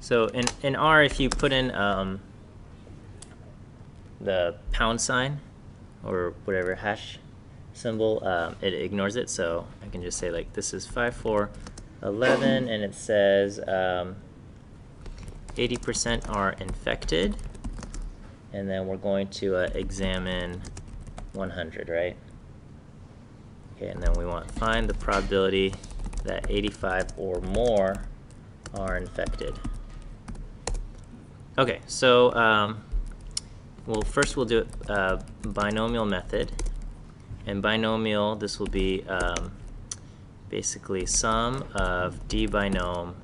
So in R, if you put in the pound sign or whatever hash symbol, it ignores it. So I can just say like this is 5411, and it says 80% are infected, and then we're going to examine 100, right? Okay, and then we want to find the probability that 85 or more are infected. Okay, so well, first we'll do a binomial method. And binomial, this will be basically sum of d binom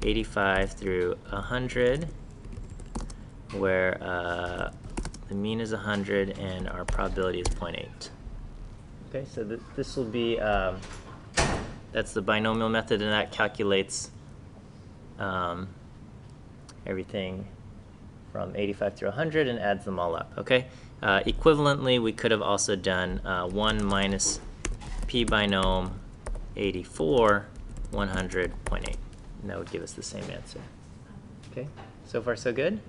85 through 100, where the mean is 100 and our probability is 0.8. Okay, so this will be, that's the binomial method, and that calculates everything from 85 through 100 and adds them all up, okay? Equivalently, we could have also done 1 minus p binom 84, 100, 0.8. And that would give us the same answer. Okay, so far so good?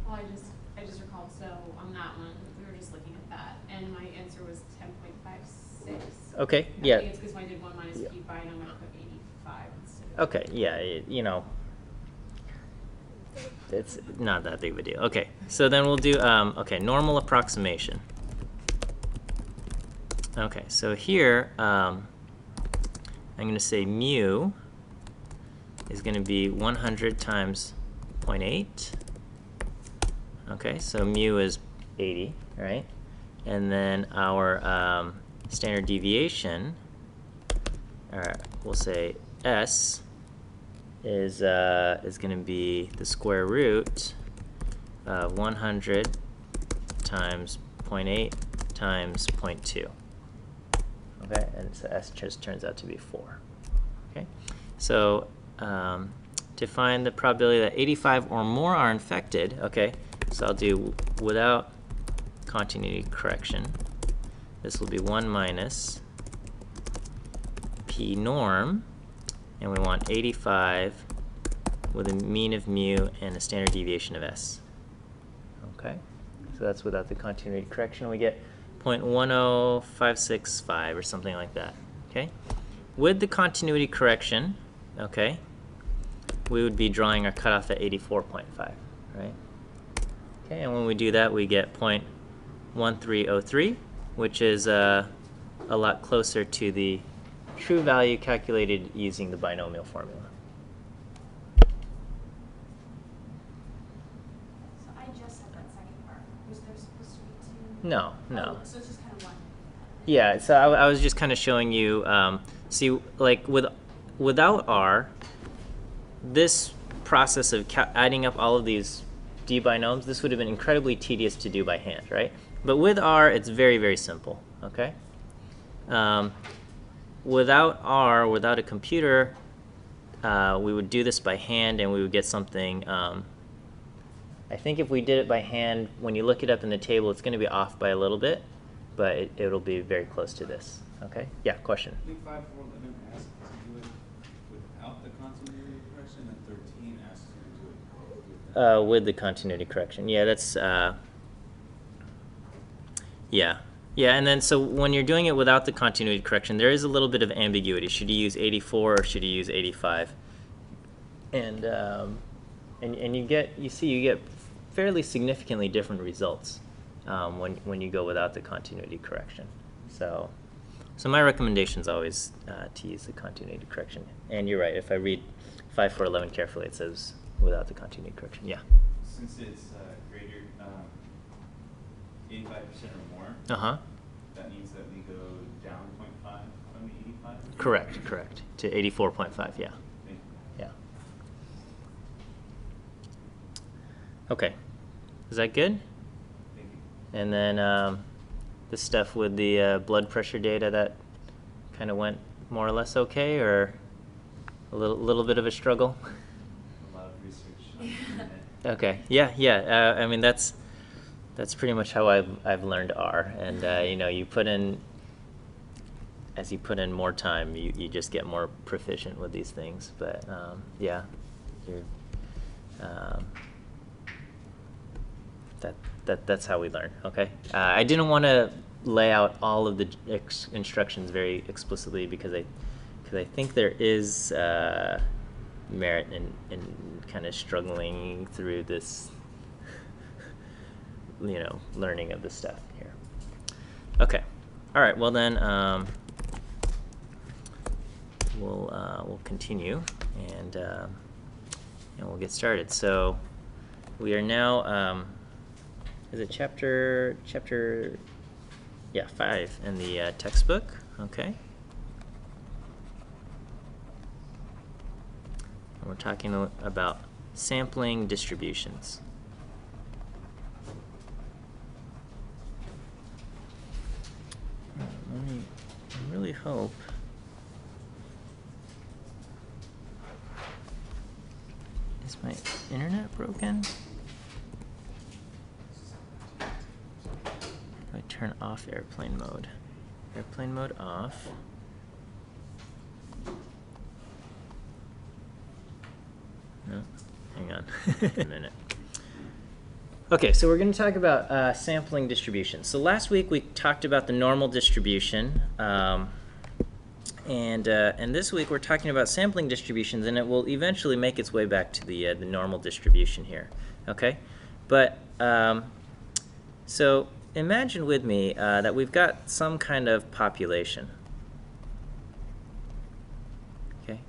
Well, I just recalled, so on that one, we were just looking at that, and my answer was 10.56. Okay, yeah. I think it's because when I did 1 minus p binom, I put 85 instead of... Okay, yeah, you know, it's not that big of a deal. Okay, so then we'll do, okay, normal approximation. Okay, so here, I'm going to say mu is going to be 100 times 0.8. Okay, so mu is 80, right? And then our standard deviation, we'll say S is going to be the square root of 100 times 0.8 times 0.2. Okay, and so S just turns out to be 4. Okay, so to find the probability that 85 or more are infected, okay, so I'll do without continuity correction. This will be 1 minus p norm, and we want 85 with a mean of mu and a standard deviation of S. Okay, so that's without the continuity correction. We get 0.10565 or something like that. Okay, with the continuity correction, okay, we would be drawing our cutoff at 84.5, right? Okay, and when we do that, we get 0.1303, which is a lot closer to the true value calculated using the binomial formula. So I just said that second part. Was there supposed to be 2? No, no. Oh, so it's just kind of 1. Yeah, so I was just kind of showing you, see, like without R, this process of adding up all of these d binomes, this would have been incredibly tedious to do by hand, right? But with R, it's very, very simple, okay? Without R, without a computer, we would do this by hand, and we would get something. I think if we did it by hand, when you look it up in the table, it's going to be off by a little bit, but it'll be very close to this. Okay? Yeah, question? I think 5411 asks to do it without the continuity correction, and 13 asks you to do it with the continuity correction. Yeah, that's, yeah. Yeah, and then so when you're doing it without the continuity correction, there is a little bit of ambiguity. Should you use 84 or should you use 85? And you get fairly significantly different results when you go without the continuity correction. So my recommendation is always to use the continuity correction. And you're right. If I read 5411 carefully, it says without the continuity correction. Yeah. Since it's greater 85% or more, that means that we go down 0.5 from the 85? Correct. To 84.5, yeah. Yeah. Okay. Is that good? Thank you. And then the stuff with the blood pressure data, that kind of went more or less okay, or a little bit of a struggle? A lot of research on the internet. Okay. Yeah. I mean, that's pretty much how I've learned R, and you know, as you put in more time, you just get more proficient with these things. But yeah, That's how we learn, okay? I didn't want to lay out all of the instructions very explicitly because I think there is merit in kind of struggling through this, learning of this stuff here. Okay, all right. Well then, we'll continue and we'll get started. So we are now. Is it chapter 5 in the textbook? Okay. And we're talking about sampling distributions. I really hope. Is my internet broken? I turn off airplane mode. Airplane mode off. No, hang on a minute. Okay, so we're going to talk about sampling distributions. So last week we talked about the normal distribution, and this week we're talking about sampling distributions, and it will eventually make its way back to the normal distribution here. Okay, but so imagine with me that we've got some kind of population. Okay.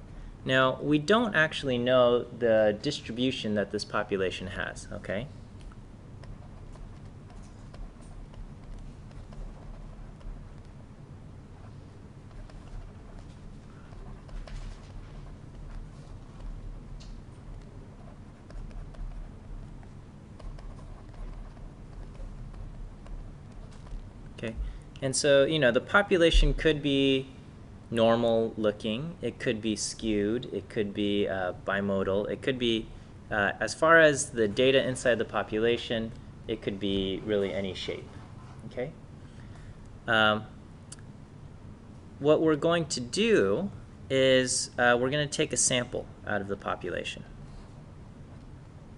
Now, we don't actually know the distribution that this population has, okay? Okay, and so, the population could be normal looking, it could be skewed, it could be bimodal, it could be, as far as the data inside the population, it could be really any shape, okay? What we're going to do is we're going to take a sample out of the population.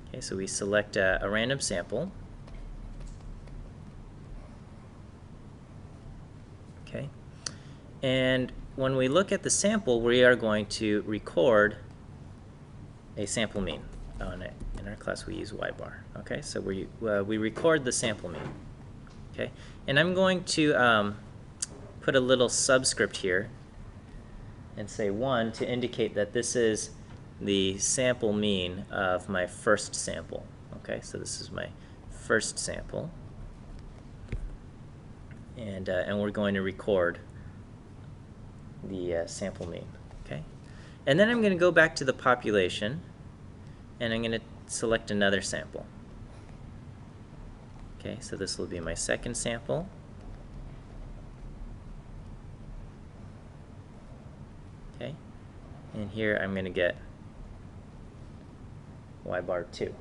Okay, so we select a random sample. Okay, and when we look at the sample, we are going to record a sample mean. In our class, we use y bar. Okay, so we record the sample mean. Okay, and I'm going to put a little subscript here and say 1 to indicate that this is the sample mean of my first sample. Okay, so this is my first sample. And we're going to record the sample mean, okay? And then I'm going to go back to the population, and I'm going to select another sample. Okay, so this will be my second sample. Okay, and here I'm going to get y bar 2.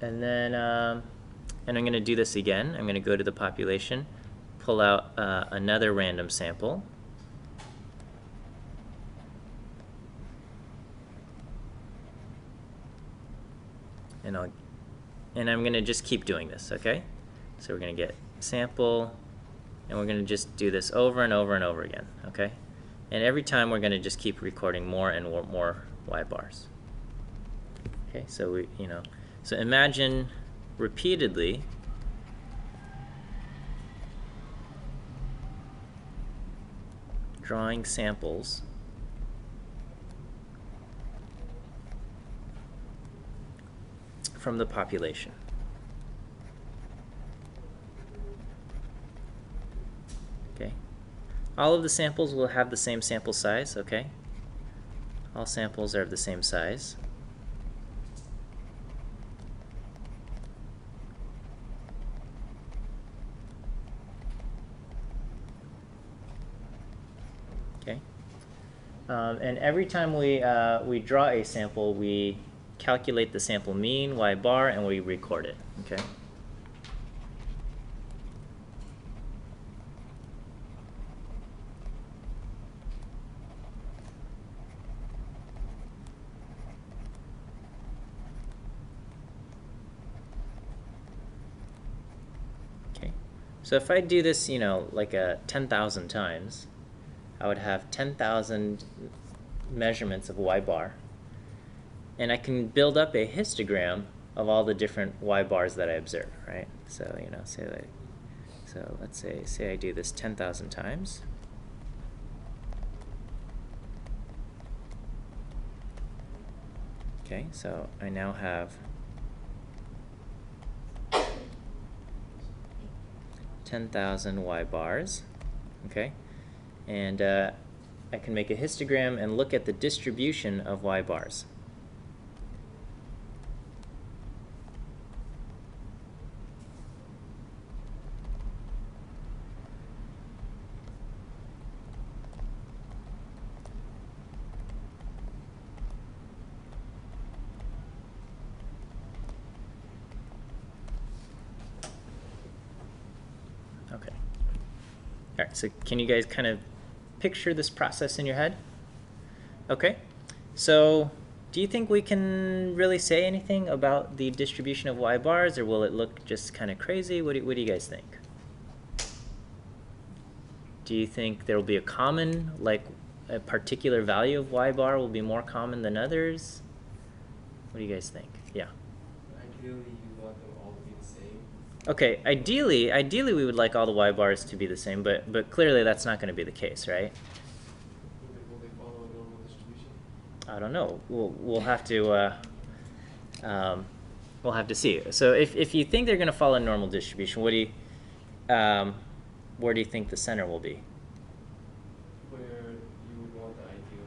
And then and I'm going to do this again. I'm going to go to the population, pull out another random sample. And I'm going to just keep doing this, okay? So we're going to get sample, and we're going to just do this over and over and over again, okay? And every time we're going to just keep recording more and more y bars. Okay, so so imagine repeatedly drawing samples from the population. Okay, all of the samples will have the same sample size, okay? All samples are of the same size. Okay, and every time we draw a sample, we calculate the sample mean, y bar, and we record it. Okay. So if I do this, you know, like 10,000 times, I would have 10,000 measurements of y bar. And I can build up a histogram of all the different y bars that I observe, right? So, you know, so let's say I do this 10,000 times. Okay, so I now have 10,000 y bars, okay? And I can make a histogram and look at the distribution of y bars. Okay. All right, so can you guys kind of picture this process in your head? Okay. So do you think we can really say anything about the distribution of y bars, or will it look just kind of crazy? What do you guys think? Do you think there will be a common, like a particular value of y bar will be more common than others? What do you guys think? Yeah. Ideally, you want them all to be the same. Okay, ideally we would like all the y bars to be the same, but clearly that's not going to be the case, right? Will they follow a normal distribution? I don't know. We'll have to see. So if you think they're going to follow a normal distribution, what do you where do you think the center will be? Where you would want the ideal,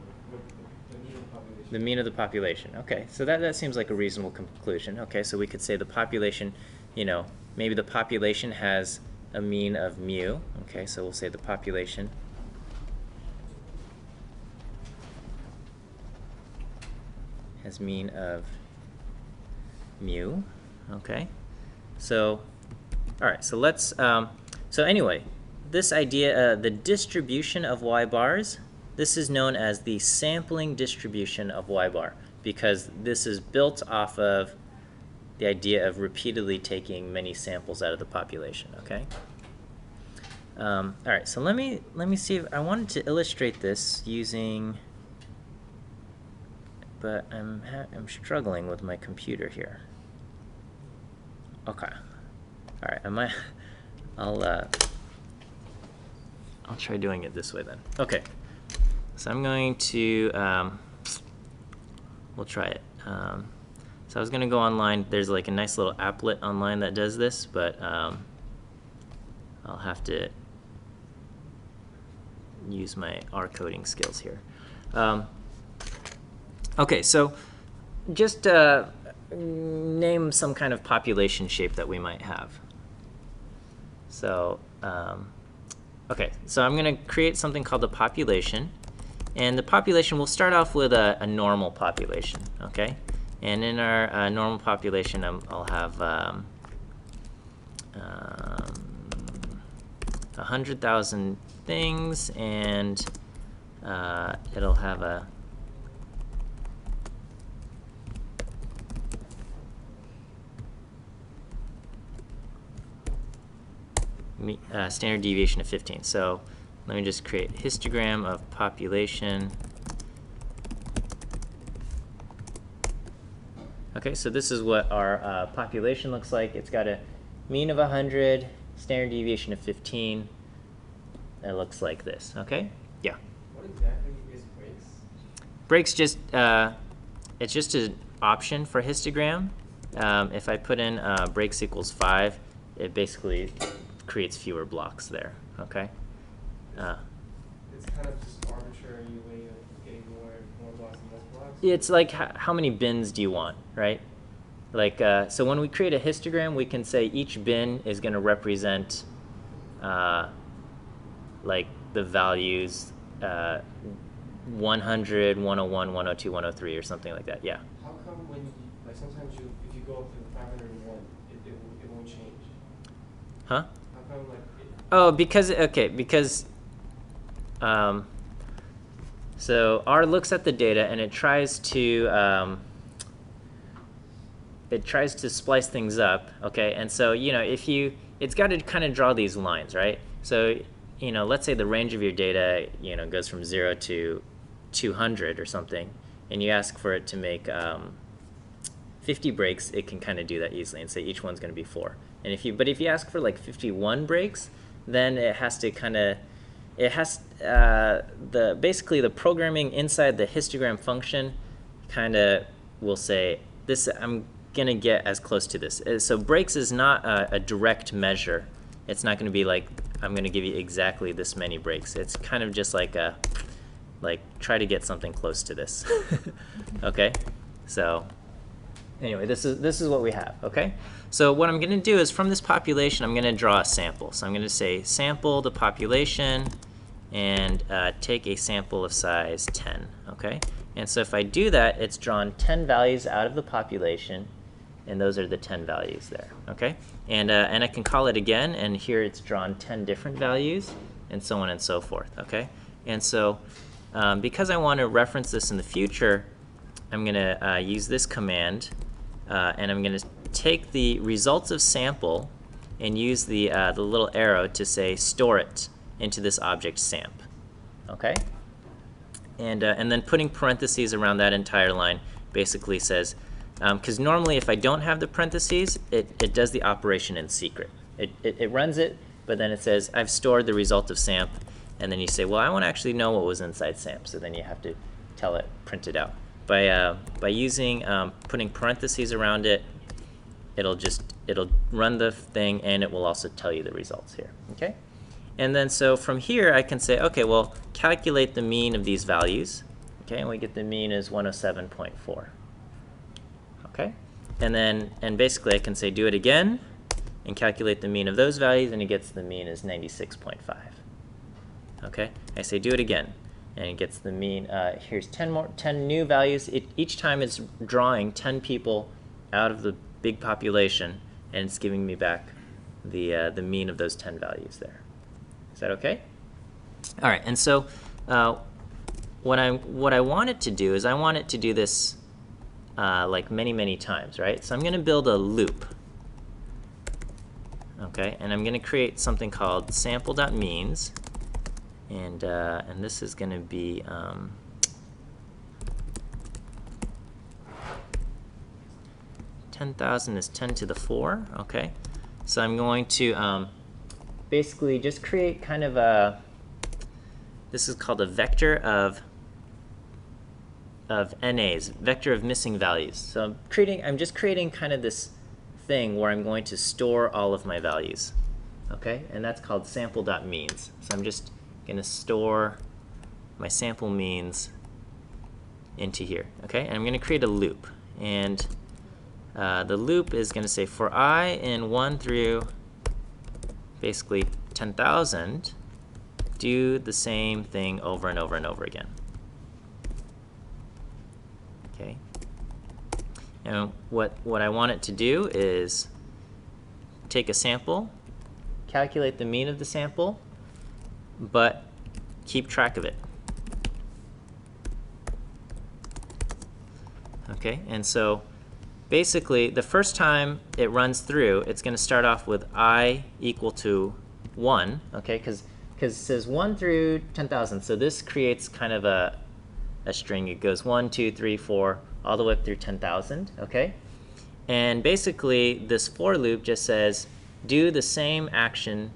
the mean of the population. The mean of the population. Okay, so that seems like a reasonable conclusion. Okay, so we could say the population, you know, maybe the population has a mean of mu. Okay, so we'll say the population has mean of mu. Okay, so all right, so let's so anyway, this idea, the distribution of y bars, this is known as the sampling distribution of y bar, because this is built off of the idea of repeatedly taking many samples out of the population. Okay. All right, so let me see if I wanted to illustrate this using, but I'm struggling with my computer here. Okay. All right, I'll try doing it this way then. Okay. So I'm going to we'll try it. So I was going to go online. There's like a nice little applet online that does this, but I'll have to use my R coding skills here. Okay, so just name some kind of population shape that we might have. So, okay, so I'm going to create something called the population. And the population, we'll start off with a normal population, okay? And in our normal population, I'll have 100,000 things, and it'll have a standard deviation of 15. So let me just create histogram of population. Okay, so this is what our population looks like. It's got a mean of 100, standard deviation of 15. It looks like this. Okay? Yeah. What exactly is breaks? Breaks just it's just an option for histogram. If I put in breaks equals 5, it basically creates fewer blocks there. Okay. It's kind of just arbitrary way of getting more blocks and less blocks. It's like how many bins do you want, right? Like so when we create a histogram, we can say each bin is going to represent like the values 100, 101, 102, 103, or something like that. Yeah. How come when like sometimes if you go up to the 501, it won't change? Huh? How come like Oh, because so R looks at the data and it tries to splice things up, okay? And so, you know, if you it's got to kind of draw these lines, right? So, you know, let's say the range of your data, you know, goes from 0 to 200 or something, and you ask for it to make 50 breaks, it can kind of do that easily and say each one's going to be 4. And but if you ask for like 51 breaks, then it has to kind of, basically the programming inside the histogram function kind of will say, this, I'm going to get as close to this. So breaks is not a direct measure. It's not going to be like, I'm going to give you exactly this many breaks. It's kind of just like try to get something close to this. Okay? So anyway, this is what we have, okay? So what I'm going to do is from this population, I'm going to draw a sample. So I'm going to say sample the population and take a sample of size 10, okay? And so if I do that, it's drawn 10 values out of the population, and those are the 10 values there, okay? And I can call it again, and here it's drawn 10 different values, and so on and so forth, okay? And so because I want to reference this in the future, I'm going to use this command, and I'm going to take the results of sample and use the little arrow to say store it into this object samp, okay? And then putting parentheses around that entire line basically says, because normally if I don't have the parentheses, it does the operation in secret. It runs it, but then it says, I've stored the result of samp, and then you say, well, I want to actually know what was inside samp, so then you have to tell it, print it out. By using, putting parentheses around it, it'll run the thing, and it will also tell you the results here, okay? And then so from here, I can say, okay, well, calculate the mean of these values, okay? And we get the mean is 107.4, okay? And basically I can say do it again and calculate the mean of those values, and it gets the mean is 96.5, okay? I say do it again, and it gets the mean, here's 10 new values. Each time it's drawing 10 people out of the big population, and it's giving me back the mean of those 10 values there. Is that okay? All right, and so what I want it to do is I want it to do this like many times, right? So I'm going to build a loop, okay? And I'm going to create something called sample.means, and this is going to be 10,000 is 10 to the 4, okay? So I'm going to basically just create kind of a, this is called a vector of NAs, vector of missing values. So I'm just creating kind of this thing where I'm going to store all of my values, okay? And that's called sample.means. So I'm just going to store my sample means into here, okay? And I'm going to create a loop, and the loop is going to say for I in 1 through basically 10,000, do the same thing over and over and over again. Okay. And what I want it to do is take a sample, calculate the mean of the sample, but keep track of it. Okay, and so basically, the first time it runs through, it's going to start off with I equal to 1, okay, because it says 1 through 10,000, so this creates kind of a string. It goes 1, 2, 3, 4, all the way up through 10,000, okay? And basically, this for loop just says, do the same action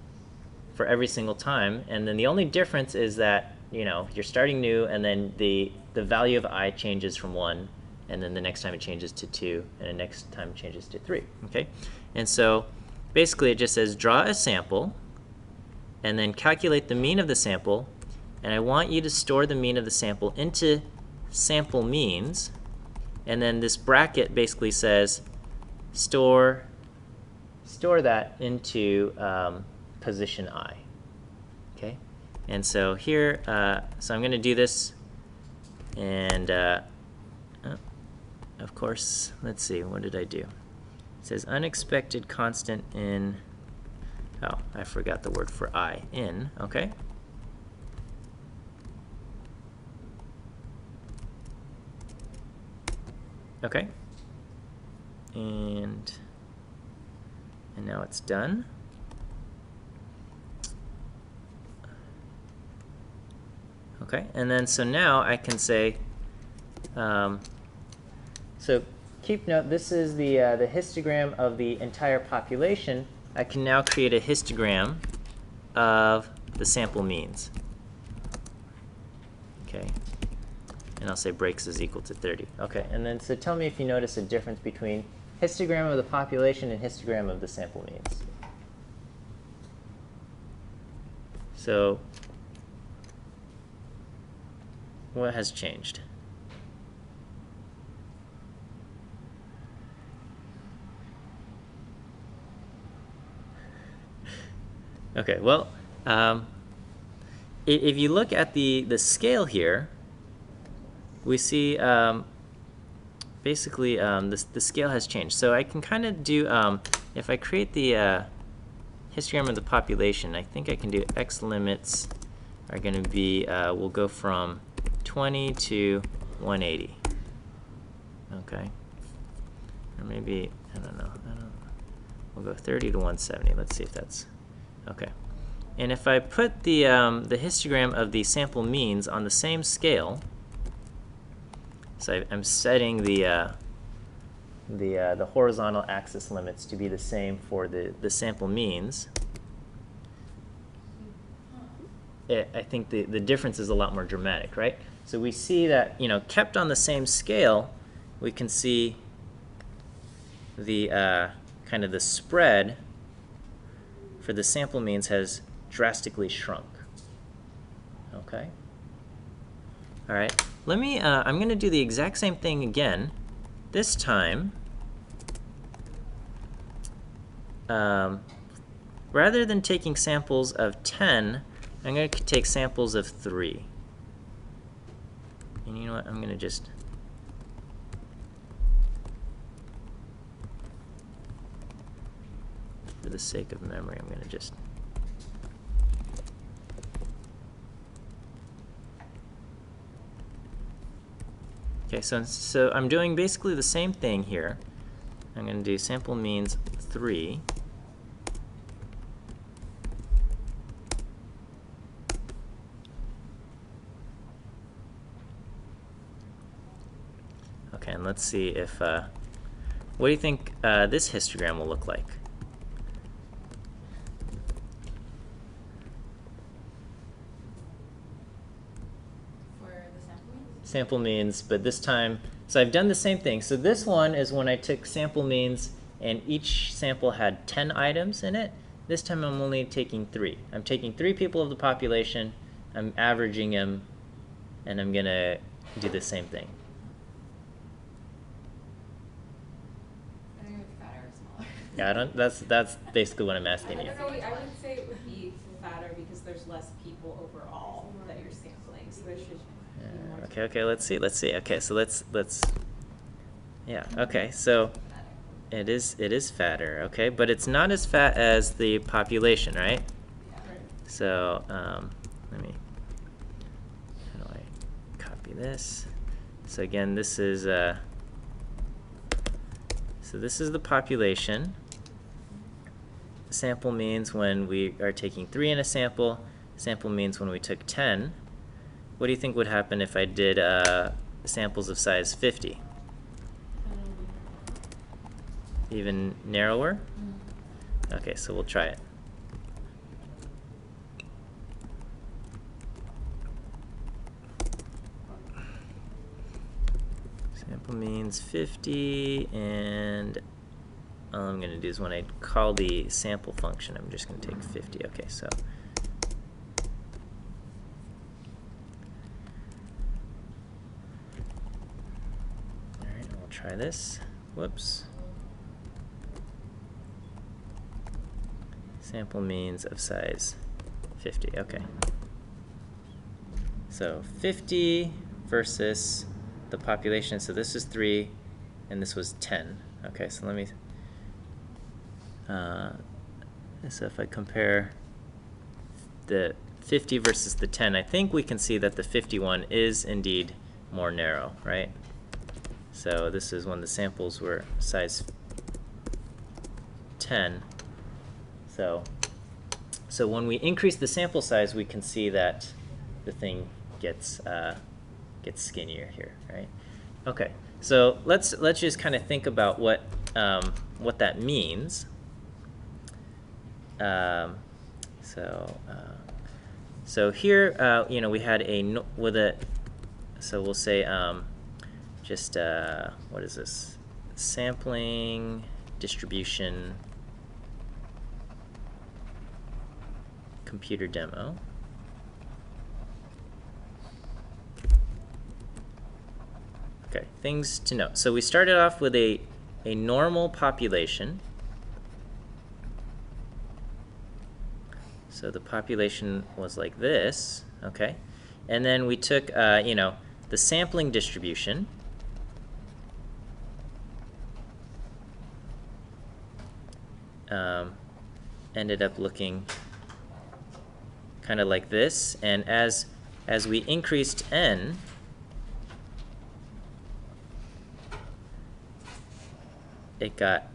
for every single time, and then the only difference is that, you know, you're starting new, and then the value of I changes from 1, and then the next time it changes to 2, and the next time it changes to 3, okay? And so basically it just says draw a sample, and then calculate the mean of the sample, and I want you to store the mean of the sample into sample means, and then this bracket basically says store that into position I, okay? And so here, so I'm going to do this, and of course, let's see, what did I do? It says unexpected constant in, oh, I forgot the word for I, in, okay? Okay. And now it's done. Okay, and then so now I can say, so keep note, this is the histogram of the entire population. I can now create a histogram of the sample means. Okay, and I'll say breaks is equal to 30. Okay, and then so tell me if you notice a difference between histogram of the population and histogram of the sample means. So what has changed? Okay, well, if you look at the scale here, we see basically the scale has changed. So I can kind of do, if I create the histogram of the population, I think I can do x limits are going to be, we'll go from 20 to 180. Okay. Or maybe, I don't know. We'll go 30 to 170. Let's see if that's, okay. And if I put the histogram of the sample means on the same scale, so I'm setting the horizontal axis limits to be the same for the sample means. I think the difference is a lot more dramatic, right? So we see that, kept on the same scale, we can see the kind of the spread for the sample means has drastically shrunk. Okay. All right. Let me. I'm going to do the exact same thing again. This time, rather than taking samples of 10, I'm going to take samples of 3. And you know what? I'm going to just for the sake of memory, I'm going to just okay, so I'm doing basically the same thing here. I'm going to do sample means 3. Okay, and let's see if, what do you think this histogram will look like? For the sample means? Sample means, but this time, so I've done the same thing. So this one is when I took sample means and each sample had 10 items in it. This time I'm only taking 3. I'm taking 3 people of the population, I'm averaging them, and I'm going to do the same thing. I think it would be fatter or smaller. Yeah, I don't, that's basically what I'm asking you. I would say it would be fatter because there's less people overall that you're sampling, so there should be more. Okay, let's see. Okay, so let's yeah, okay, so it is fatter, okay, but it's not as fat as the population, right? Right. So let me, how do I copy this? So again, this is so this is the population. Sample means when we are taking 3 in a sample. Sample means when we took 10. What do you think would happen if I did samples of size 50? Even narrower? Okay, so we'll try it. Sample means 50, and all I'm going to do is when I call the sample function, I'm just going to take 50. Okay, so all right, we'll try this. Whoops. Sample means of size 50. Okay. So 50 versus the population. So this is 3, and this was 10. Okay, so let me. So if I compare the 50 versus the 10, I think we can see that the 51 is indeed more narrow, right? So this is when the samples were size 10. So when we increase the sample size, we can see that the thing gets skinnier here, right? Okay, so let's just kind of think about what that means. So here, you know, we had so we'll say just what is this? Sampling distribution computer demo. Okay, things to note. So we started off with a normal population. So the population was like this, okay? And then we took, you know, the sampling distribution. Ended up looking kind of like this, and as we increased n, it got,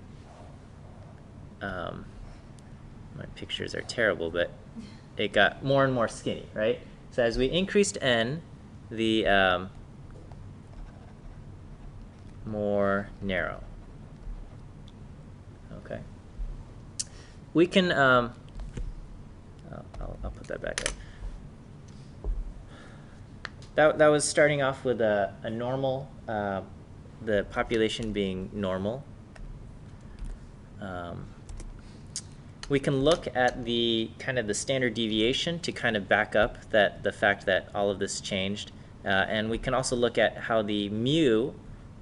my pictures are terrible, but it got more and more skinny, right? So as we increased n, the more narrow. Okay. We can, I'll put that back up. That was starting off with a normal, the population being normal. We can look at the kind of the standard deviation to kind of back up the fact that all of this changed. And we can also look at how the mu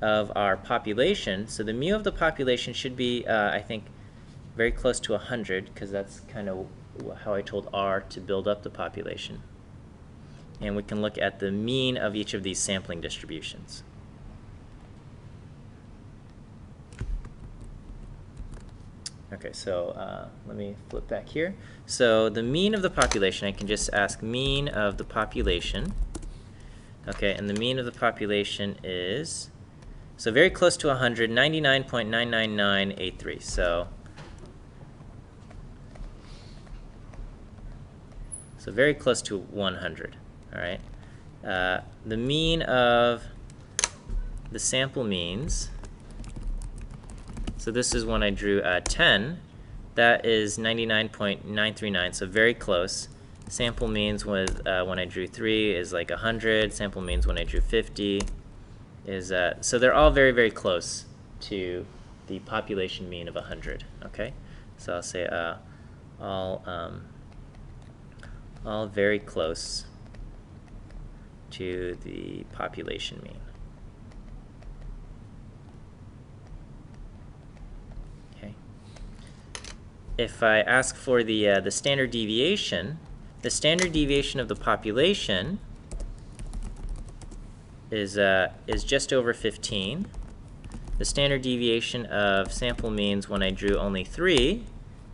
of our population, so the mu of the population should be, I think, very close to 100, because that's kind of how I told R to build up the population. And we can look at the mean of each of these sampling distributions. Okay, so let me flip back here. So the mean of the population, I can just ask mean of the population. Okay, and the mean of the population is, so very close to 100, 99.99983. So very close to 100, all right? The mean of the sample means, so this is when I drew 10, that is 99.939, so very close. Sample means with, when I drew 3 is like 100, sample means when I drew 50 is, so they're all very, very close to the population mean of 100, okay? So I'll say all very close to the population mean. Okay. If I ask for the standard deviation of the population is just over 15. The standard deviation of sample means when I drew only 3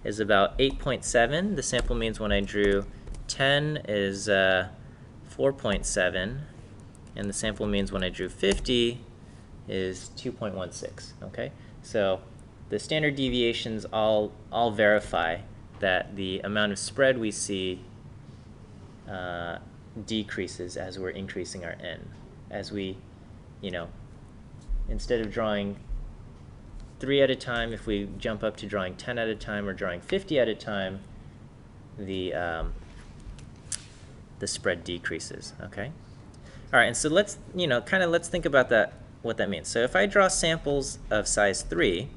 is about 8.7. The sample means when I drew 10 is 4.7, and the sample means when I drew 50 is 2.16. Okay, so the standard deviations all verify that the amount of spread we see decreases as we're increasing our n. As we, you know, instead of drawing 3 at a time, if we jump up to drawing 10 at a time or drawing 50 at a time, the spread decreases, okay? All right, and so let's, you know, let's think about that, what that means. So if I draw samples of size 3,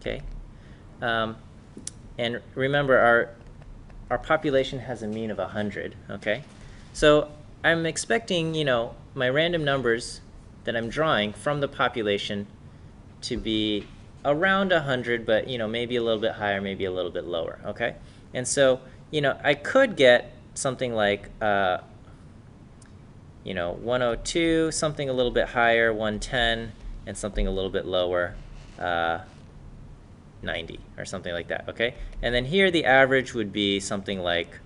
okay, and remember our population has a mean of 100, okay? So I'm expecting, you know, my random numbers that I'm drawing from the population to be around 100, but, you know, maybe a little bit higher, maybe a little bit lower, okay? And so, you know, I could get something like, you know, 102, something a little bit higher, 110, and something a little bit lower, 90, or something like that, okay? And then here the average would be something like,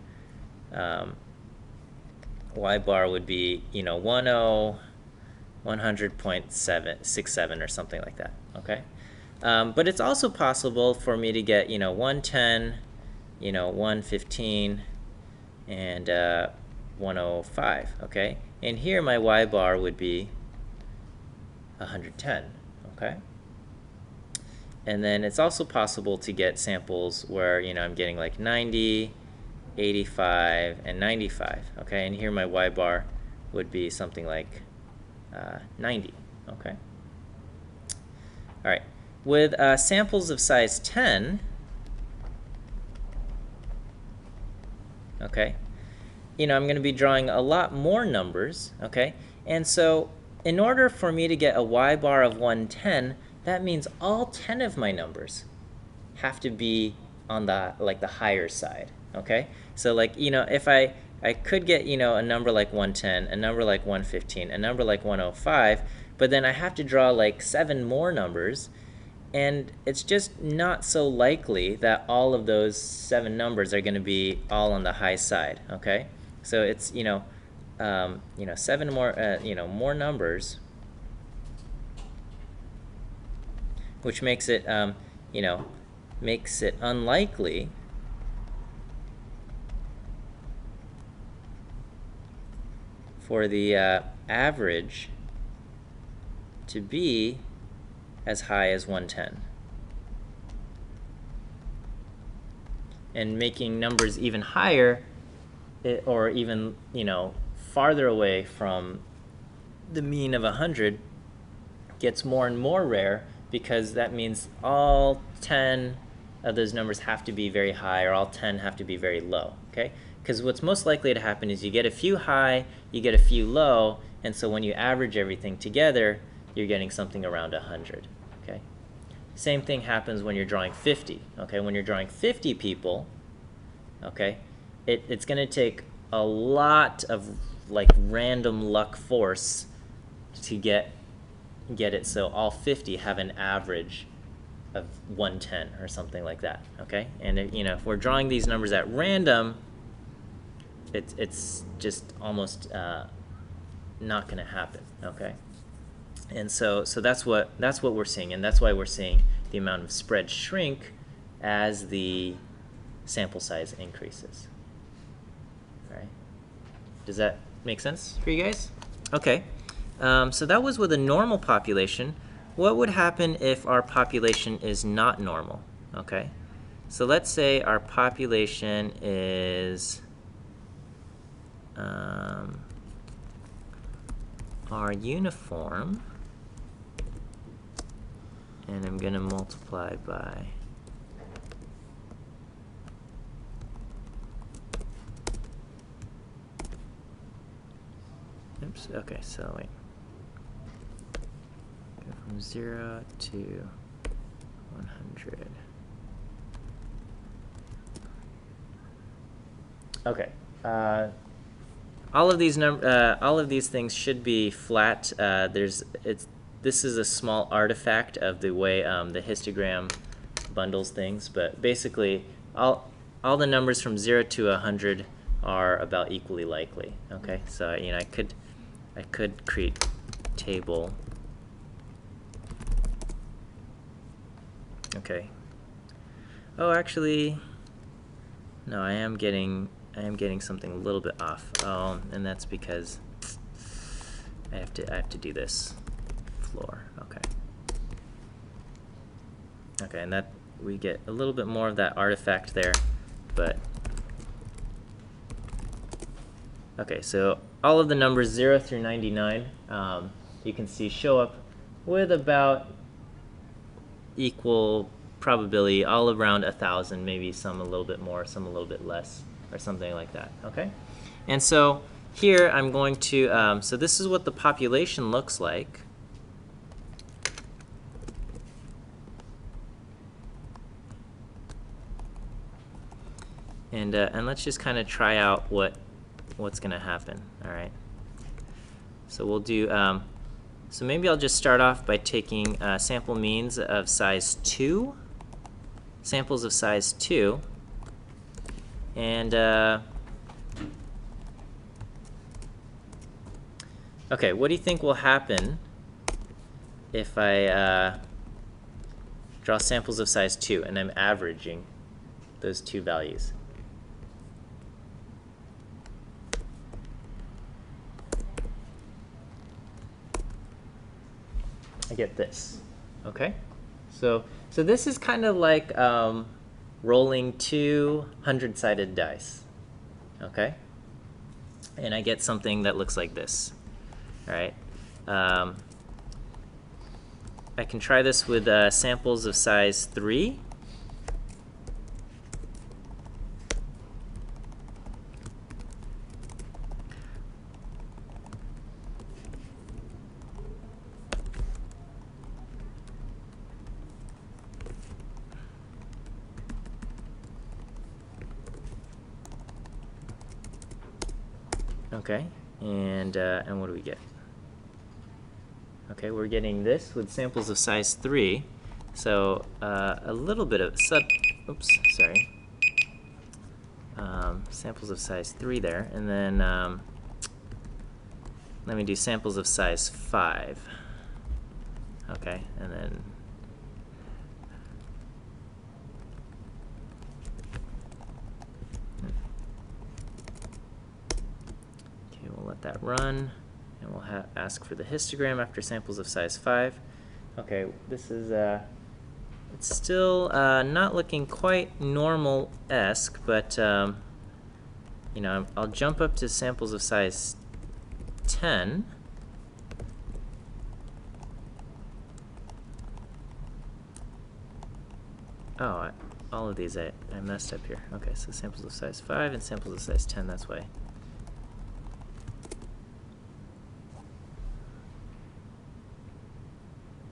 y bar would be, you know, 100.67 or something like that, okay? But it's also possible for me to get, you know, 110, you know, 115, and 105, okay? And here my y bar would be 110, okay? And then it's also possible to get samples where, you know, I'm getting like 90, 85, and 95, okay? And here my y bar would be something like 90, okay? All right, with samples of size 10, okay, you know, I'm going to be drawing a lot more numbers, okay? And so in order for me to get a y bar of 110, that means all 10 of my numbers have to be on the, like, the higher side, okay? So, like, you know, if I could get, you know, a number like 110, a number like 115, a number like 105, but then I have to draw like 7 more numbers, and it's just not so likely that all of those 7 numbers are going to be all on the high side, okay? So it's, you know, 7 more, more numbers, which makes it, makes it unlikely for the average to be as high as 110. And making numbers even higher, or even, you know, farther away from the mean of 100 gets more and more rare, because that means all 10 of those numbers have to be very high, or all 10 have to be very low, okay? Because what's most likely to happen is you get a few high, you get a few low, and so when you average everything together, you're getting something around 100, okay? Same thing happens when you're drawing 50, okay? When you're drawing 50 people, okay, it's going to take a lot of, like, random luck force to get it so all 50 have an average of 110 or something like that, okay? And if we're drawing these numbers at random, it's just almost not going to happen, okay? And so that's what we're seeing, and that's why we're seeing the amount of spread shrink as the sample size increases. All right? Does that make sense for you guys? Okay. So that was with a normal population. What would happen if our population is not normal? Okay. So let's say our population is our uniform, and I'm going to multiply by oops, okay, so wait. Go from 0 to 100. Okay. All of these things should be flat. This is a small artifact of the way the histogram bundles things, but basically all the numbers from 0 to 100 are about equally likely. Okay, so I could create table. Okay. Oh, actually, no, I am getting something a little bit off. Oh, and that's because I have to do this floor. Okay. Okay, and that we get a little bit more of that artifact there, but okay, so all of the numbers 0 through 99, you can see show up with about equal probability, all around 1,000, maybe some a little bit more, some a little bit less, or something like that, okay? And so here I'm going to, so this is what the population looks like. And let's just kind of try out what's going to happen, all right? So we'll do, so maybe I'll just start off by taking sample means of size 2, samples of size 2, and okay, what do you think will happen if I draw samples of size 2 and I'm averaging those two values? I get this. Okay? So this is kind of like rolling two 100-sided dice. Okay? And I get something that looks like this. All right? I can try this with samples of size 3. Okay, and what do we get? Okay, we're getting this with samples of size 3. So a little bit of samples of size 3 there, and then let me do samples of size 5. Okay, and then we'll let that run, and we'll ask for the histogram after samples of size 5. Okay, this is it's still not looking quite normal-esque, but you know, I'll jump up to samples of size 10. Oh, all of these I messed up here. Okay, so samples of size 5 and samples of size 10, that's why.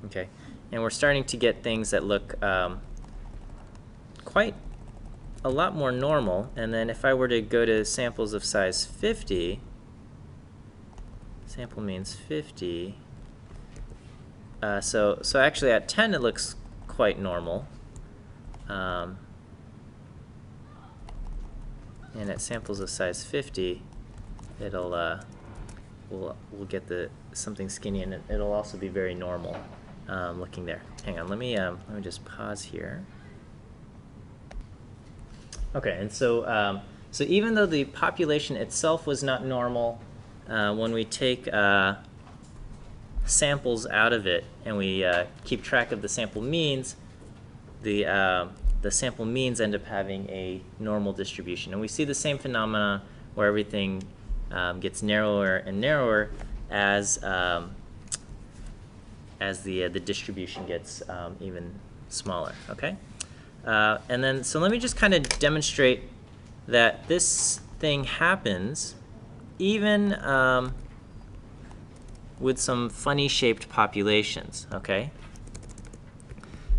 Okay, and we're starting to get things that look quite a lot more normal. And then if I were to go to samples of size 50, sample means 50. So actually at 10 it looks quite normal. And at samples of size 50, it'll we'll get something skinny, and it'll also be very normal looking there. Hang on, let me just pause here. Okay, and so even though the population itself was not normal, when we take samples out of it and we keep track of the sample means, the sample means end up having a normal distribution. And we see the same phenomena where everything gets narrower and narrower as the distribution gets even smaller. Okay, and then so let me just kind of demonstrate that this thing happens even with some funny shaped populations. Okay,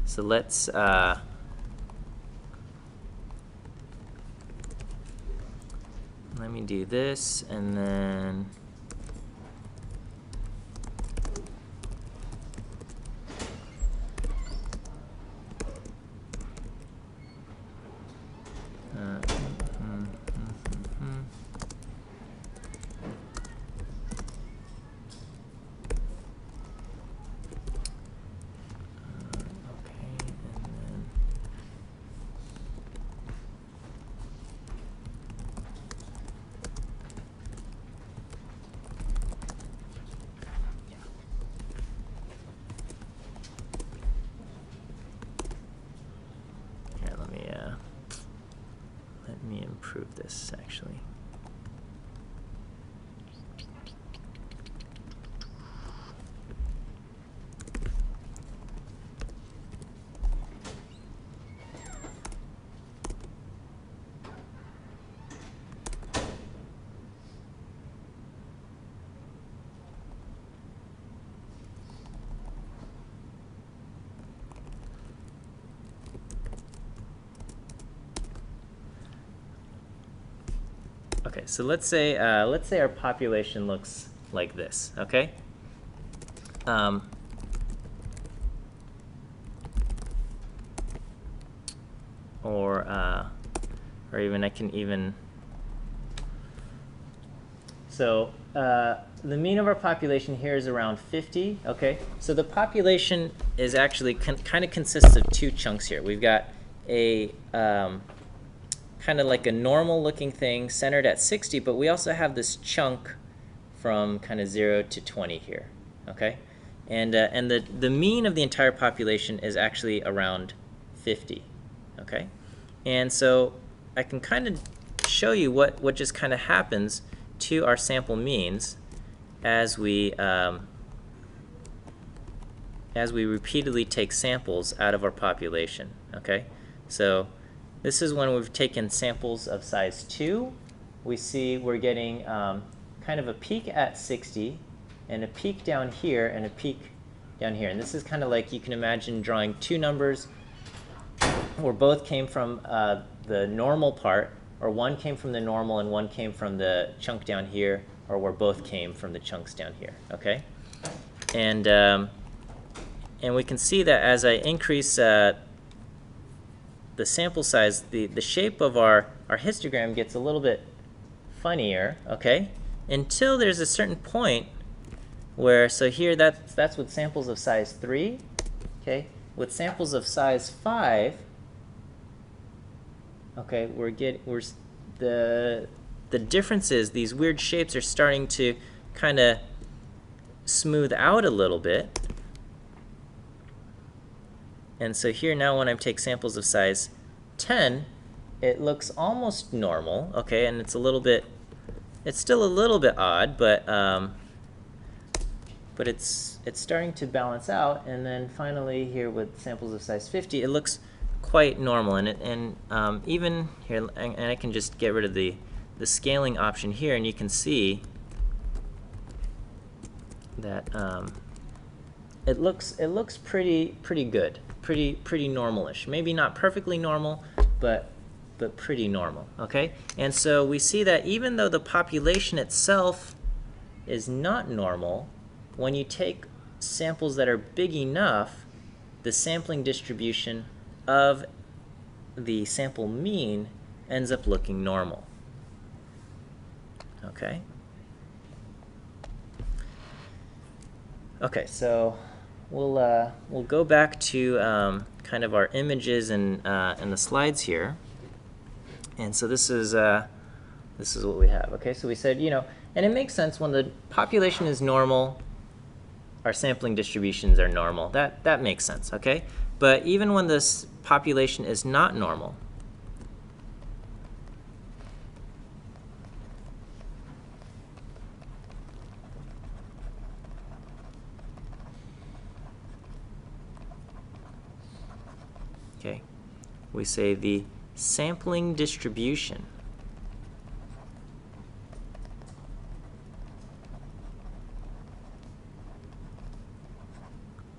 so let's let me do this, and then let me improve this actually. Okay, so let's say our population looks like this. Okay, or even I can even. So the mean of our population here is around 50. Okay, so the population is actually kind of consists of two chunks here. We've got a kind of like a normal looking thing centered at 60, but we also have this chunk from kind of 0 to 20 here. Okay, And the mean of the entire population is actually around 50, okay? And so I can kind of show you what just kind of happens to our sample means as we repeatedly take samples out of our population, okay? So this is when we've taken samples of size 2. We see we're getting kind of a peak at 60, and a peak down here, and a peak down here. And this is kind of like you can imagine drawing two numbers where both came from the normal part, or one came from the normal and one came from the chunk down here, or where both came from the chunks down here, okay? And we can see that as I increase the sample size, the shape of our histogram gets a little bit funnier, okay? Until there's a certain point where, so here that's with samples of size 3, okay? With samples of size 5, okay, the differences, these weird shapes are starting to kind of smooth out a little bit. And so here now when I take samples of size 10, it looks almost normal, okay, and it's still a little bit odd, but it's starting to balance out. And then finally here with samples of size 50, it looks quite normal. And even here, and I can just get rid of the scaling option here, and you can see that it looks pretty good, pretty normalish. Maybe not perfectly normal, but pretty normal, okay? And so we see that even though the population itself is not normal, when you take samples that are big enough, the sampling distribution of the sample mean ends up looking normal, okay? Okay, so we'll go back to kind of our images and the slides here. And so this is what we have. Okay, so we said, and it makes sense when the population is normal, our sampling distributions are normal. That makes sense. Okay, but even when this population is not normal, okay, we say the sampling distribution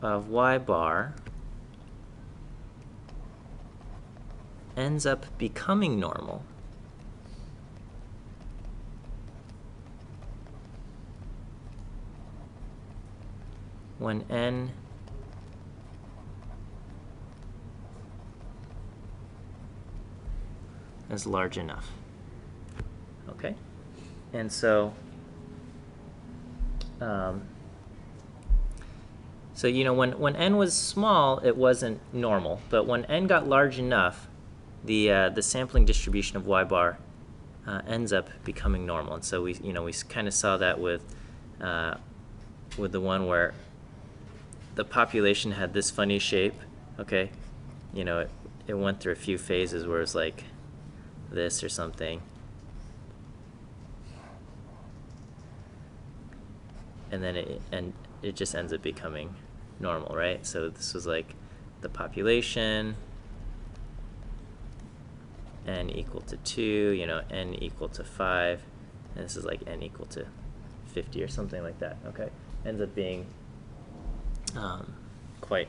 of y bar ends up becoming normal when n is large enough. Okay, and so when n was small, it wasn't normal, but when n got large enough, the sampling distribution of y bar ends up becoming normal. And so we kind of saw that with the one where the population had this funny shape. Okay, it went through a few phases where it's like this or something, and then it just ends up becoming normal, right? So this was like the population, n equal to 2, n equal to 5, and this is like n equal to 50 or something like that. Okay, ends up being quite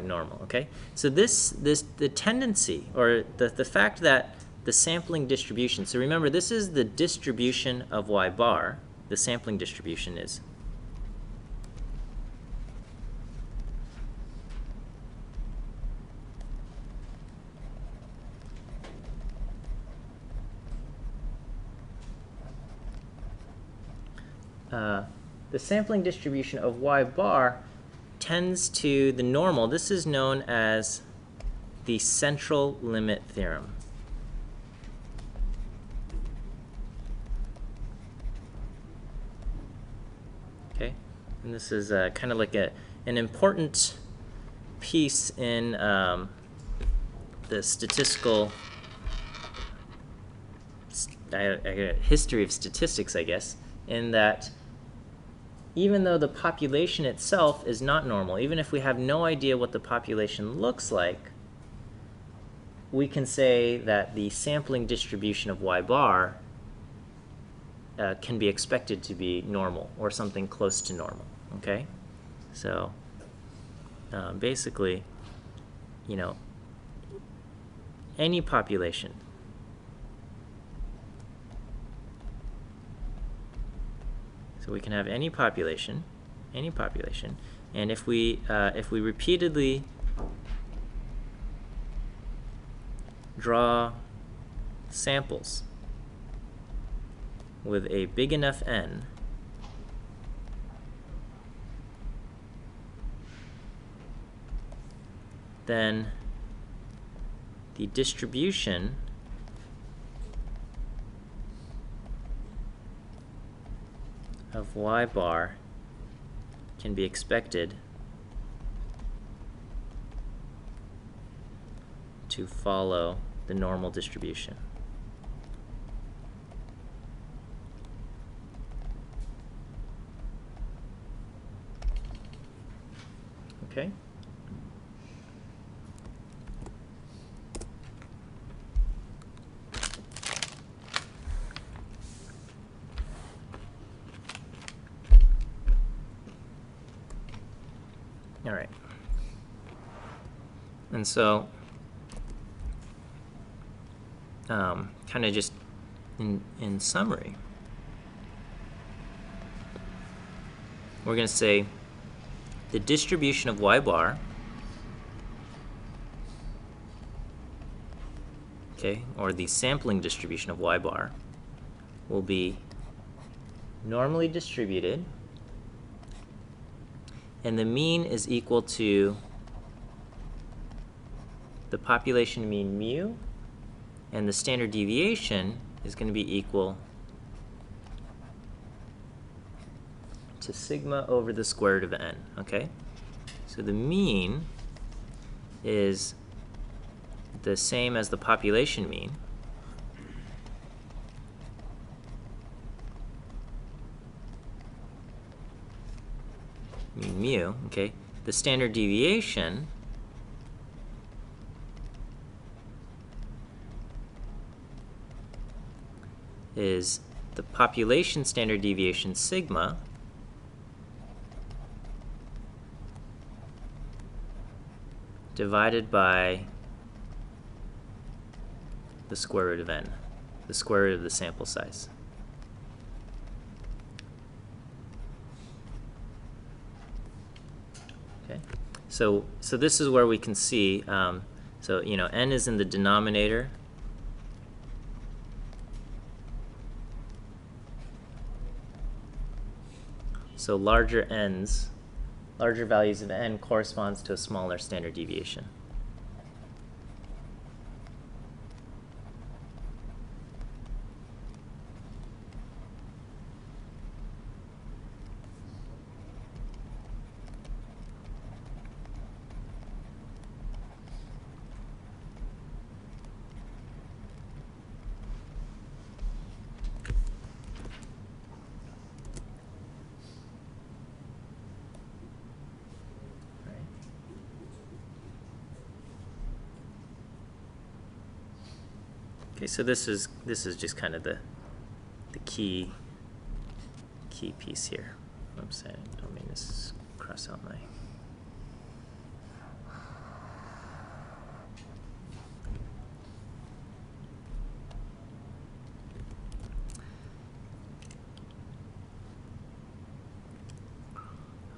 normal. Okay, so the tendency, or the fact that the sampling distribution, so remember this is the distribution of y bar, the sampling distribution is the sampling distribution of y bar tends to the normal. This is known as the central limit theorem. Okay, And this is kind of like an important piece in the statistical history of statistics, I guess, in that even though the population itself is not normal, even if we have no idea what the population looks like, we can say that the sampling distribution of y bar can be expected to be normal or something close to normal, okay? So basically, you know, any population so we can have any population, and if we repeatedly draw samples with a big enough n, then the distribution of y bar can be expected to follow the normal distribution. Okay? All right. And so, kind of just in summary, we're going to say the distribution of y bar, okay, or the sampling distribution of y bar will be normally distributed, and the mean is equal to the population mean mu, and the standard deviation is going to be equal to sigma over the square root of n, okay? So the mean is the same as the population mean, mean mu, okay? The standard deviation is the population standard deviation sigma divided by the square root of n, the square root of the sample size. Okay, so this is where we can see, so you know, n is in the denominator. So larger n's, larger values of n corresponds to a smaller standard deviation. Okay, so this is just kind of the key piece here. Oops, I don't mean to cross out my.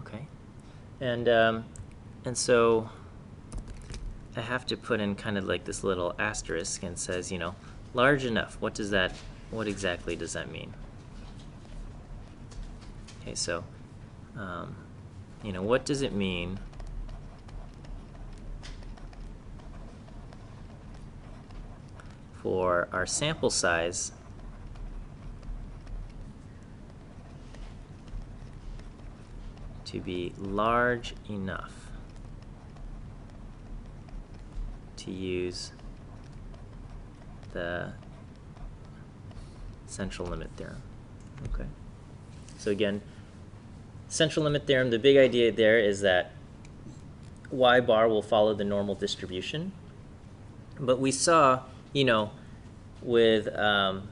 Okay, and so I have to put in kind of like this little asterisk and says, you know, large enough. What exactly does that mean? Okay, so, you know, what does it mean for our sample size to be large enough to use the central limit theorem. Okay. So again, central limit theorem, the big idea there is that y bar will follow the normal distribution. But we saw, with the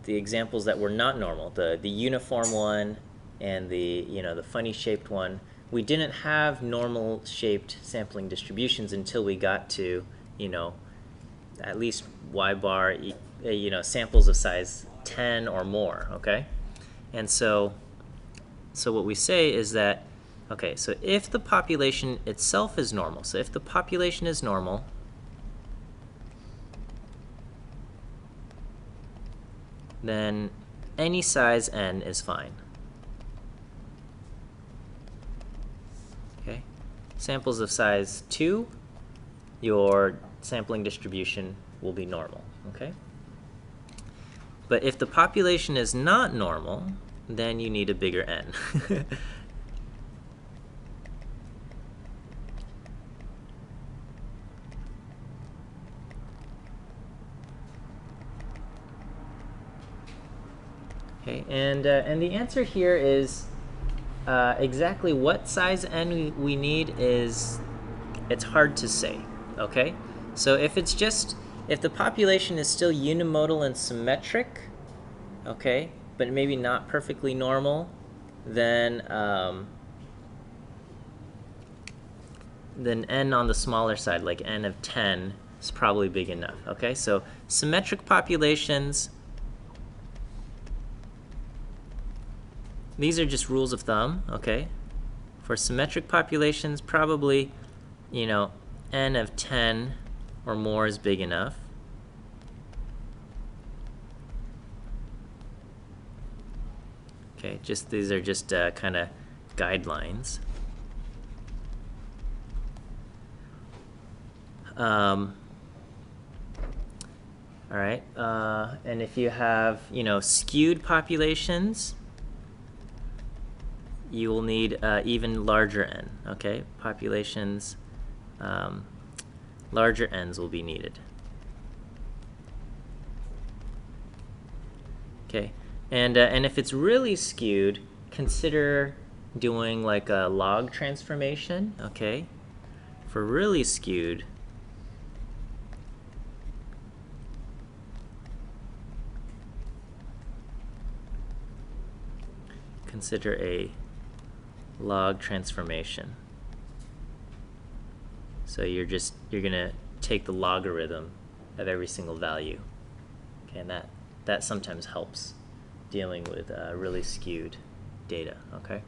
examples that were not normal, the uniform one and the funny shaped one, we didn't have normal shaped sampling distributions until we got to at least y bar samples of size 10 or more. Okay, and so what we say is that, okay, so if the population itself is normal, so if the population is normal, then any size n is fine. Okay, samples of size 2, your sampling distribution will be normal. Okay, but if the population is not normal, then you need a bigger n. Okay, and the answer here is exactly what size n we need is, it's hard to say. Okay, so if the population is still unimodal and symmetric, okay, but maybe not perfectly normal, then n on the smaller side, like n of 10, is probably big enough. Okay, so symmetric populations, these are just rules of thumb. Okay, for symmetric populations, probably n of 10 or more is big enough. Okay, these are just kind of guidelines. All right, and if you have skewed populations, you will need even larger n. Okay, populations, larger n's will be needed. Okay, and if it's really skewed, consider doing like a log transformation. Okay, for really skewed, consider a log transformation. So you're gonna take the logarithm of every single value. Okay, and that sometimes helps dealing with really skewed data. Okay,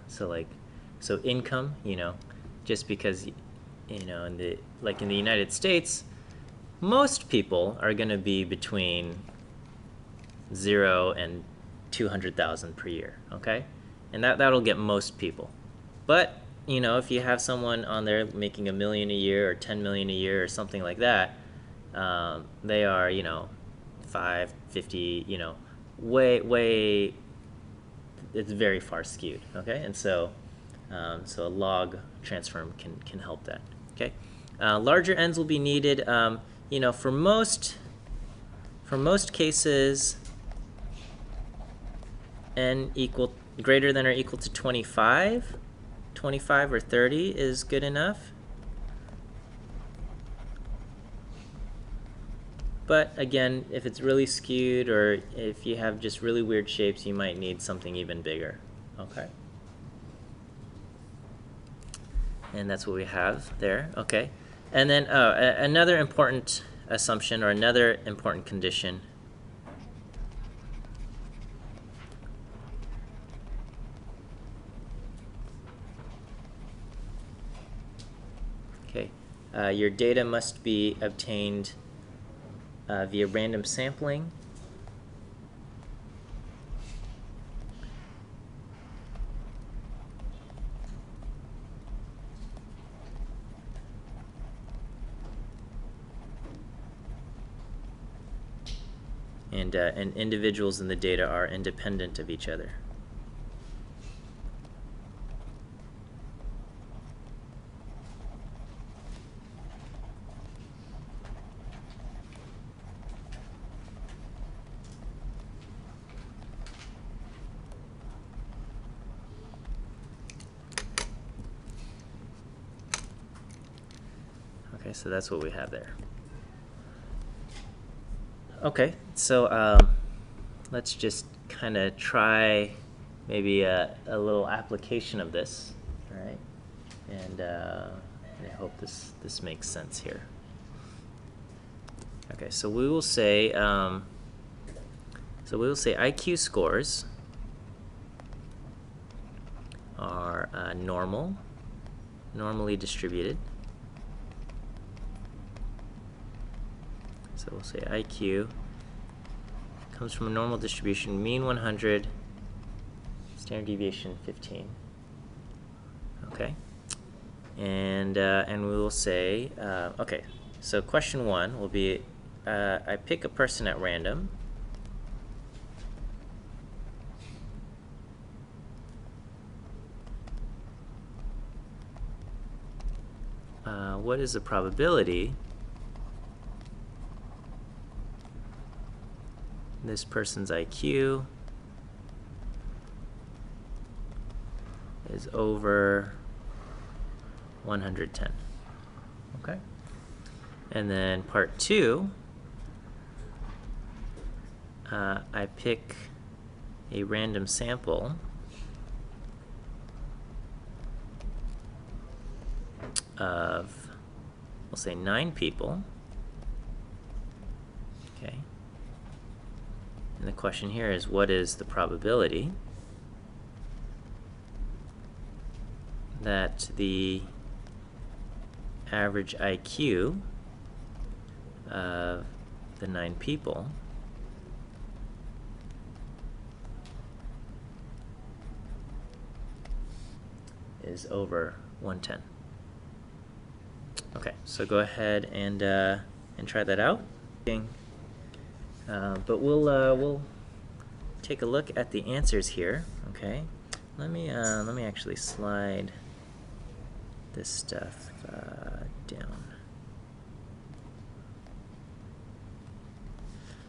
so income, just because in the United States, most people are going to be between 0 and 200,000 per year. Okay, and that'll get most people. But if you have someone on there making $1 million a year or 10 million a year or something like that, they are 5, 50, way, it's very far skewed. Okay, and so a log transform can help that. Okay, larger n's will be needed. For most cases, n greater than or equal to 25 or 30 is good enough. But again, if it's really skewed or if you have just really weird shapes, you might need something even bigger. Okay. And that's what we have there. Okay. And then another important assumption or another important condition . Okay. Your data must be obtained via random sampling. And individuals in the data are independent of each other. Okay, so that's what we have there. Okay, so let's just kind of try maybe a little application of this, all right? And I hope this makes sense here. Okay, so we will say IQ scores are normally distributed. So we'll say IQ comes from a normal distribution, mean 100, standard deviation 15. Okay, and we will say okay. So question 1 will be I pick a person at random. What is the probability this person's IQ is over 110? Okay. And then part 2, I pick a random sample of, we'll say 9 people. Okay. And the question here is, what is the probability that the average IQ of the 9 people is over 110? Okay, so go ahead and try that out. But we'll take a look at the answers here. Okay, let me actually slide this stuff down.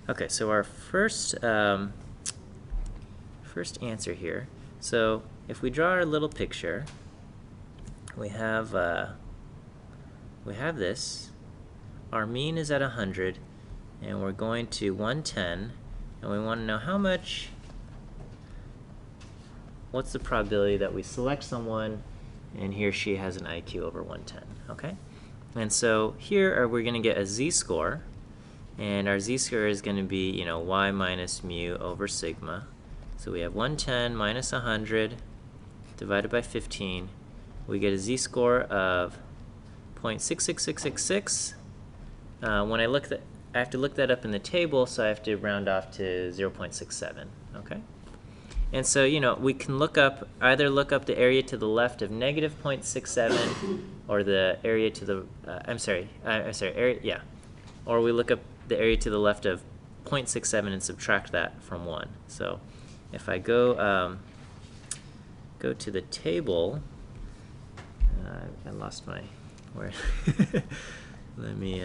Okay, so our first answer here. So if we draw our little picture, we have this. Our mean is at 100, and we're going to 110, and we want to know what's the probability that we select someone and he or she has an IQ over 110, okay? And so here we're going to get a z-score, and our z-score is going to be, y minus mu over sigma. So we have 110 minus 100 divided by 15. We get a z-score of 0.66666. When I have to look that up in the table, so I have to round off to 0.67, okay? And so, we can either look up the area to the left of negative 0.67 or the area to the, or we look up the area to the left of 0.67 and subtract that from 1. So if I go to the table, I lost my, where, let me,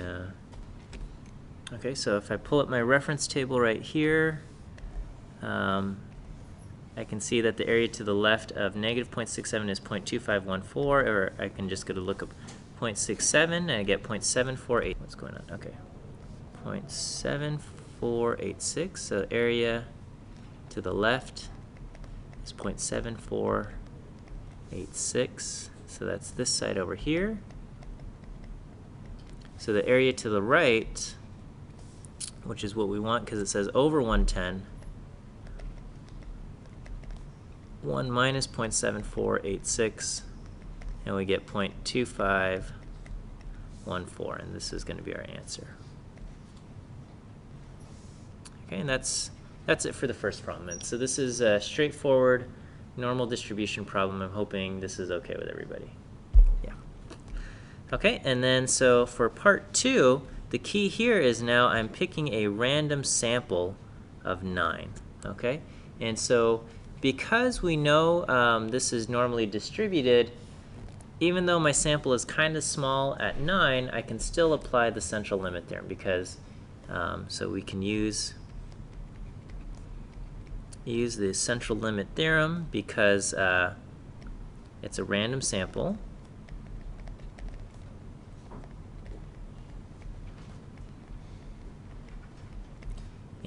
okay, so if I pull up my reference table right here, I can see that the area to the left of negative 0.67 is 0.2514, or I can just go to look up 0.67 and I get 0.748. What's going on? Okay, 0.7486. So area to the left is 0.7486. So that's this side over here. So the area to the right, which is what we want because it says over 110, 1 minus 0.7486, and we get 0.2514, and this is going to be our answer. Okay, and that's it for the first problem. And so this is a straightforward normal distribution problem. I'm hoping this is okay with everybody. Yeah. Okay, and then so for part 2, the key here is now I'm picking a random sample of 9. Okay, and so because we know this is normally distributed, even though my sample is kind of small at 9, I can still apply the central limit theorem because so we can use the central limit theorem because it's a random sample.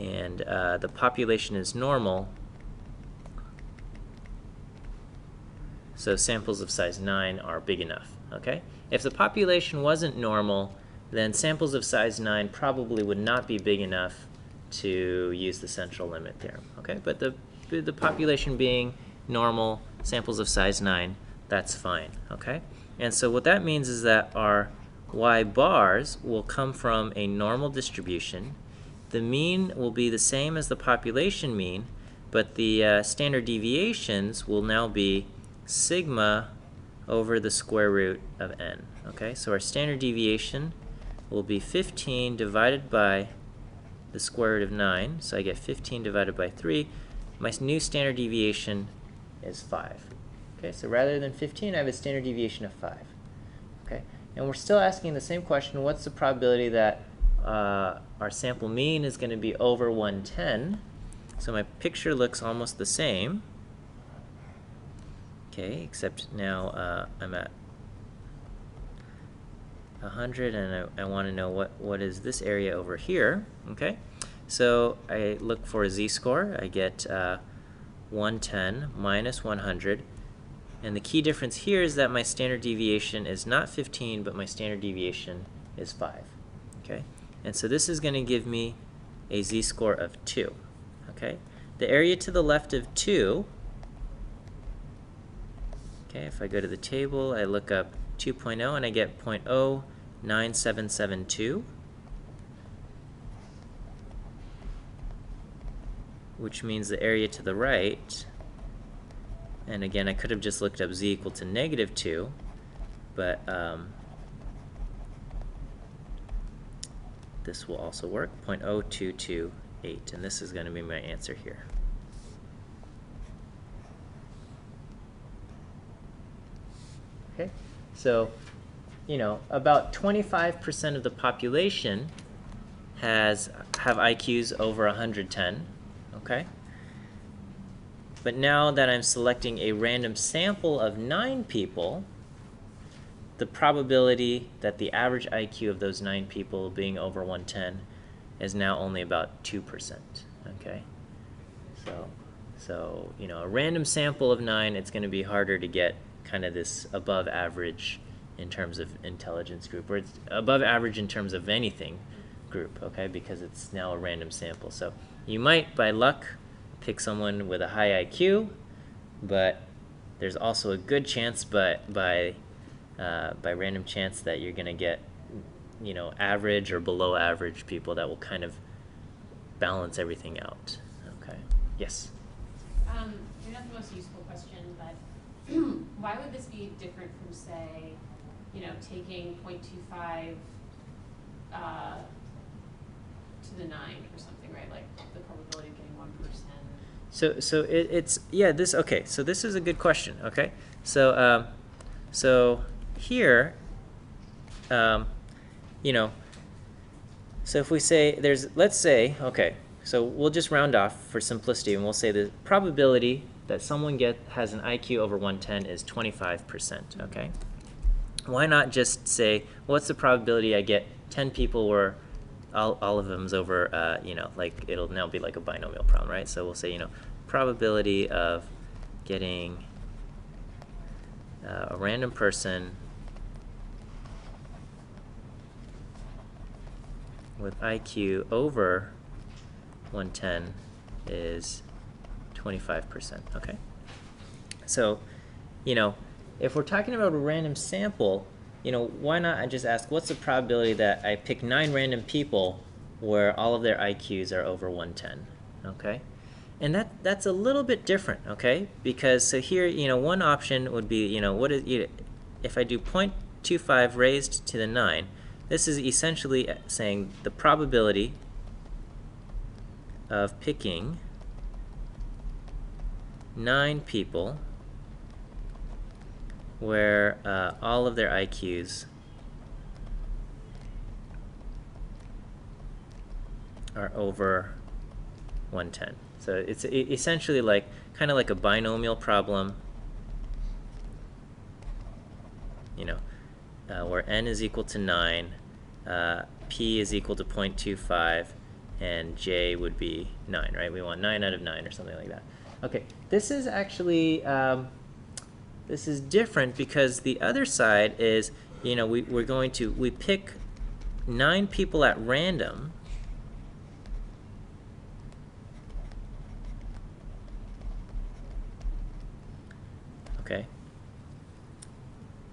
and the population is normal, so samples of size 9 are big enough, okay? If the population wasn't normal, then samples of size 9 probably would not be big enough to use the central limit theorem, okay? But the population being normal, samples of size 9, that's fine, okay? And so what that means is that our y bars will come from a normal distribution. The mean will be the same as the population mean, but the standard deviations will now be sigma over the square root of n, okay? So our standard deviation will be 15 divided by the square root of 9, so I get 15 divided by 3. My new standard deviation is 5. Okay, so rather than 15, I have a standard deviation of 5. Okay, and we're still asking the same question, what's the probability that our sample mean is going to be over 110? So my picture looks almost the same. Okay, except now I'm at 100, and I want to know what is this area over here. Okay, so I look for a z-score. I get 110 minus 100, and the key difference here is that my standard deviation is not 15, but my standard deviation is 5. Okay, and so this is going to give me a z-score of 2. Okay, the area to the left of 2. Okay, if I go to the table, I look up 2.0 and I get 0.09772, which means the area to the right, and again I could have just looked up z equal to -2, but this will also work, 0.0228, and this is going to be my answer here. Okay, so, you know, about 25% of the population have IQs over 110, okay? But now that I'm selecting a random sample of 9 people, the probability that the average IQ of those 9 people being over 110 is now only about 2%, okay? So, you know, a random sample of 9, it's going to be harder to get kind of this above average in terms of intelligence group, or it's above average in terms of anything group, okay, because it's now a random sample. So you might, by luck, pick someone with a high IQ, but there's also a good chance, but by random chance, that you're going to get, you know, average or below average people that will kind of balance everything out. Okay. Yes. Maybe not the most useful question, but why would this be different from, say, you know, taking 0.25 to the 9 or something, right? Like the probability of getting 1%. So it's yeah, this, okay, so this is a good question, okay? So so here, you know, so if we say let's say, okay, so we'll just round off for simplicity, and we'll say the probability that someone has an IQ over 110 is 25%, okay? Why not just say, what's the probability I get 10 people where all of them's over, you know, like it'll now be like a binomial problem, right? So we'll say, you know, probability of getting a random person with IQ over 110 is 25%, okay? So, you know, if we're talking about a random sample, you know, why not I just ask, what's the probability that I pick 9 random people where all of their IQs are over 110, okay? And that's a little bit different, okay? Because so here, you know, one option would be, you know, what is, if I do 0.25 raised to the 9, this is essentially saying the probability of picking 9 people where all of their IQs are over 110. So it's essentially like kind of like a binomial problem, you know, where n is equal to 9, p is equal to 0.25, and j would be 9, right? We want 9 out of 9 or something like that. Okay, this is actually, this is different because the other side is, you know, we pick 9 people at random. Okay.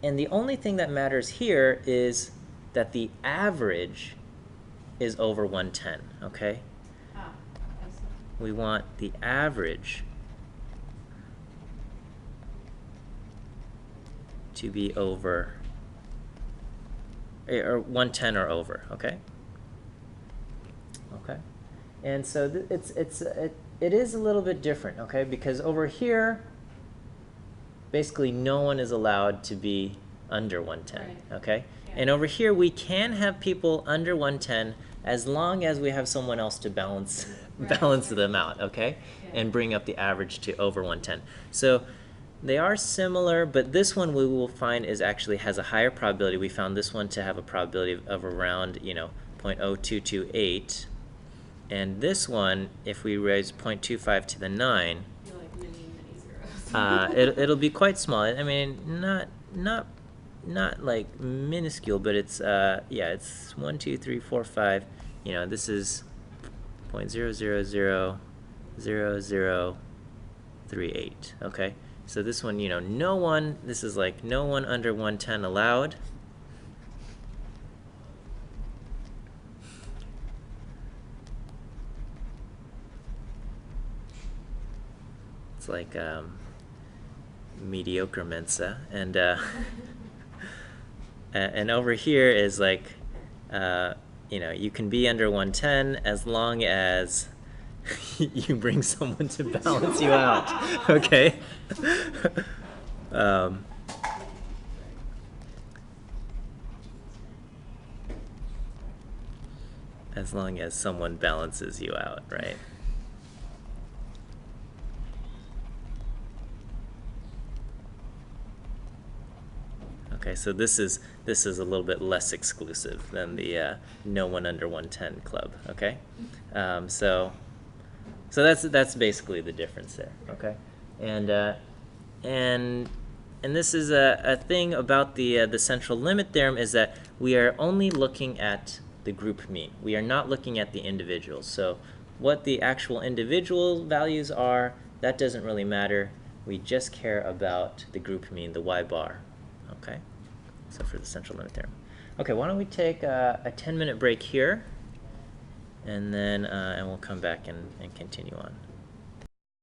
And the only thing that matters here is that the average is over 110, okay? Ah, I see. We want the average to be over, or 110 or over, okay? Okay. And so it is a little bit different, okay? Because over here, basically no one is allowed to be under 110, Right. okay? Yeah. And over here we can have people under 110 as long as we have someone else to balance Right. balance them out, okay? Yeah. And bring up the average to over 110. So they are similar, but this one we will find is actually has a higher probability. We found this one to have a probability of around, you know, 0.0228. And this one, if we raise 0.25 to the 9, You're like many zeros. it'll be quite small. I mean, not like minuscule, but it's yeah, it's 1, 2, 3, 4, 5. You know, this is 0.0000038. Okay, so this one, you know, no one. This is like no one under 110 allowed. It's like mediocre Mensa, and and over here is like, you know, you can be under 110 as long as you bring someone to balance you out, okay? As long as someone balances you out, right? Okay, so this is a little bit less exclusive than the no one under 110 club. Okay, so that's basically the difference there. Okay, and this is a thing about the central limit theorem is that we are only looking at the group mean. We are not looking at the individuals. So what the actual individual values are, that doesn't really matter. We just care about the group mean, the y bar. Okay, so for the central limit theorem. Okay, why don't we take a 10-minute break here, and then and we'll come back and continue on.